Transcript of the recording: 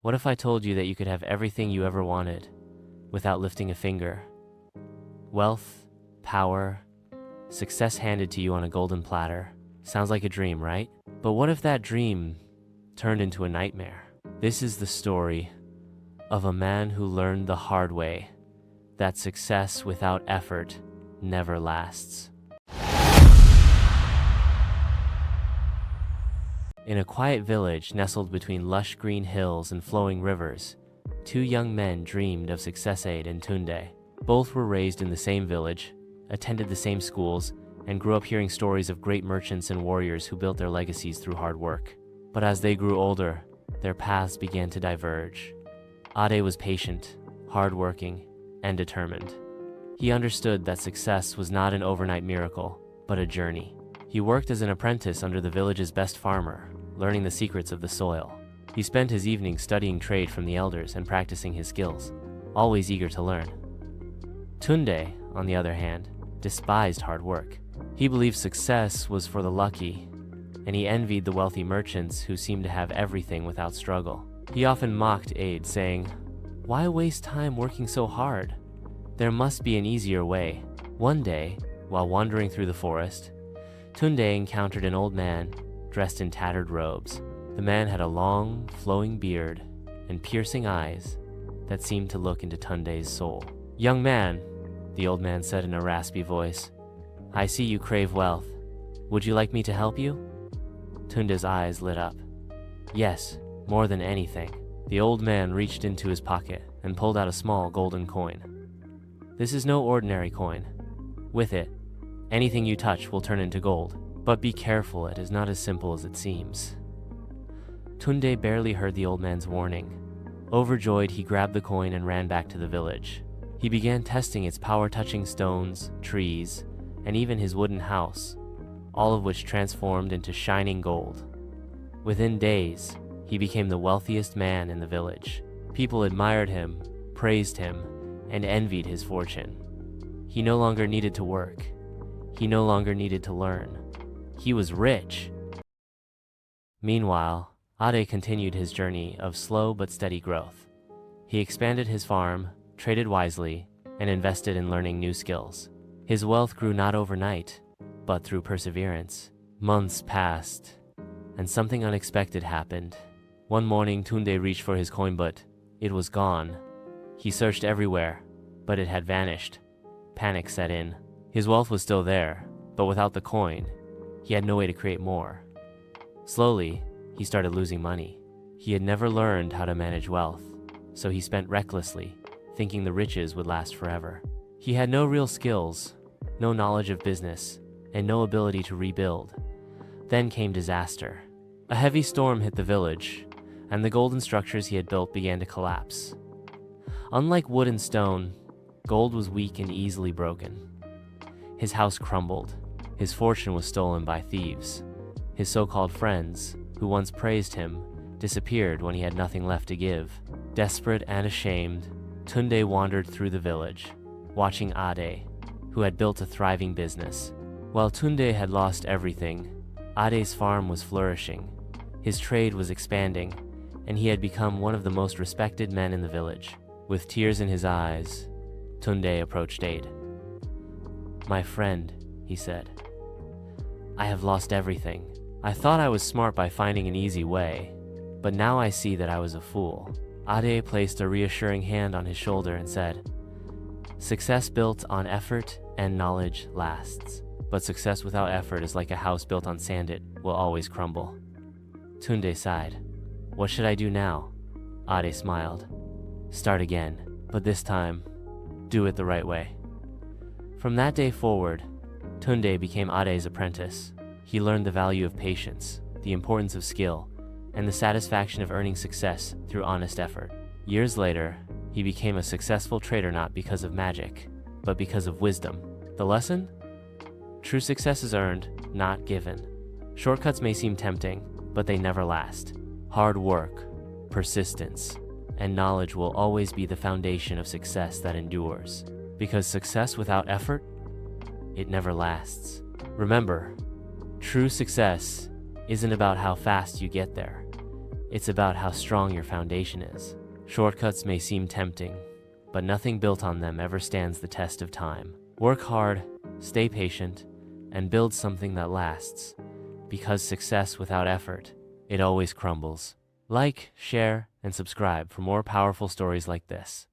What if I told you that you could have everything you ever wanted without lifting a finger? Wealth, power, success handed to you on a golden platter. Sounds like a dream, right? But what if that dream turned into a nightmare? This is the story of a man who learned the hard way that success without effort never lasts. In a quiet village nestled between lush green hills and flowing rivers, two young men dreamed of success. Ade and Tunde. Both were raised in the same village, attended the same schools, and grew up hearing stories of great merchants and warriors who built their legacies through hard work. But as they grew older, their paths began to diverge. Ade was patient, hardworking, and determined. He understood that success was not an overnight miracle, but a journey. He worked as an apprentice under the village's best farmer, learning the secrets of the soil. He spent his evenings studying trade from the elders and practicing his skills, always eager to learn. Tunde, on the other hand, despised hard work. He believed success was for the lucky, and he envied the wealthy merchants who seemed to have everything without struggle. He often mocked Ade, saying, "Why waste time working so hard? There must be an easier way." One day, while wandering through the forest, Tunde encountered an old man dressed in tattered robes. The man had a long, flowing beard and piercing eyes that seemed to look into Tunde's soul. "Young man," the old man said in a raspy voice, "I see you crave wealth. Would you like me to help you?" Tunde's eyes lit up. "Yes, more than anything." The old man reached into his pocket and pulled out a small golden coin. "This is no ordinary coin. With it, anything you touch will turn into gold. But be careful, it is not as simple as it seems." Tunde barely heard the old man's warning. Overjoyed, he grabbed the coin and ran back to the village. He began testing its power, touching stones, trees, and even his wooden house, all of which transformed into shining gold. Within days, he became the wealthiest man in the village. People admired him, praised him, and envied his fortune. He no longer needed to work. He no longer needed to learn. He was rich. Meanwhile, Ade continued his journey of slow but steady growth. He expanded his farm, traded wisely, and invested in learning new skills. His wealth grew not overnight, but through perseverance. Months passed, and something unexpected happened. One morning, Tunde reached for his coin, but it was gone. He searched everywhere, but it had vanished. Panic set in. His wealth was still there, but without the coin, he had no way to create more. Slowly, he started losing money. He had never learned how to manage wealth, so he spent recklessly, thinking the riches would last forever. He had no real skills, no knowledge of business, and no ability to rebuild. Then came disaster. A heavy storm hit the village, and the golden structures he had built began to collapse. Unlike wood and stone, gold was weak and easily broken. His house crumbled. His fortune was stolen by thieves. His so-called friends, who once praised him, disappeared when he had nothing left to give. Desperate and ashamed, Tunde wandered through the village, watching Ade, who had built a thriving business. While Tunde had lost everything, Ade's farm was flourishing. His trade was expanding, and he had become one of the most respected men in the village. With tears in his eyes, Tunde approached Ade. "My friend," he said, "I have lost everything. I thought I was smart by finding an easy way, but now I see that I was a fool." Ade placed a reassuring hand on his shoulder and said, "Success built on effort and knowledge lasts, but success without effort is like a house built on sand, it will always crumble." Tunde sighed. "What should I do now?" Ade smiled. "Start again, but this time, do it the right way." From that day forward, Tunde became Ade's apprentice. He learned the value of patience, the importance of skill, and the satisfaction of earning success through honest effort. Years later, he became a successful trader not because of magic, but because of wisdom. The lesson? True success is earned, not given. Shortcuts may seem tempting, but they never last. Hard work, persistence, and knowledge will always be the foundation of success that endures. Because success without effort, it never lasts. Remember, true success isn't about how fast you get there. It's about how strong your foundation is. Shortcuts may seem tempting, but nothing built on them ever stands the test of time. Work hard, stay patient, and build something that lasts, because success without effort, it always crumbles. Like, share, and subscribe for more powerful stories like this.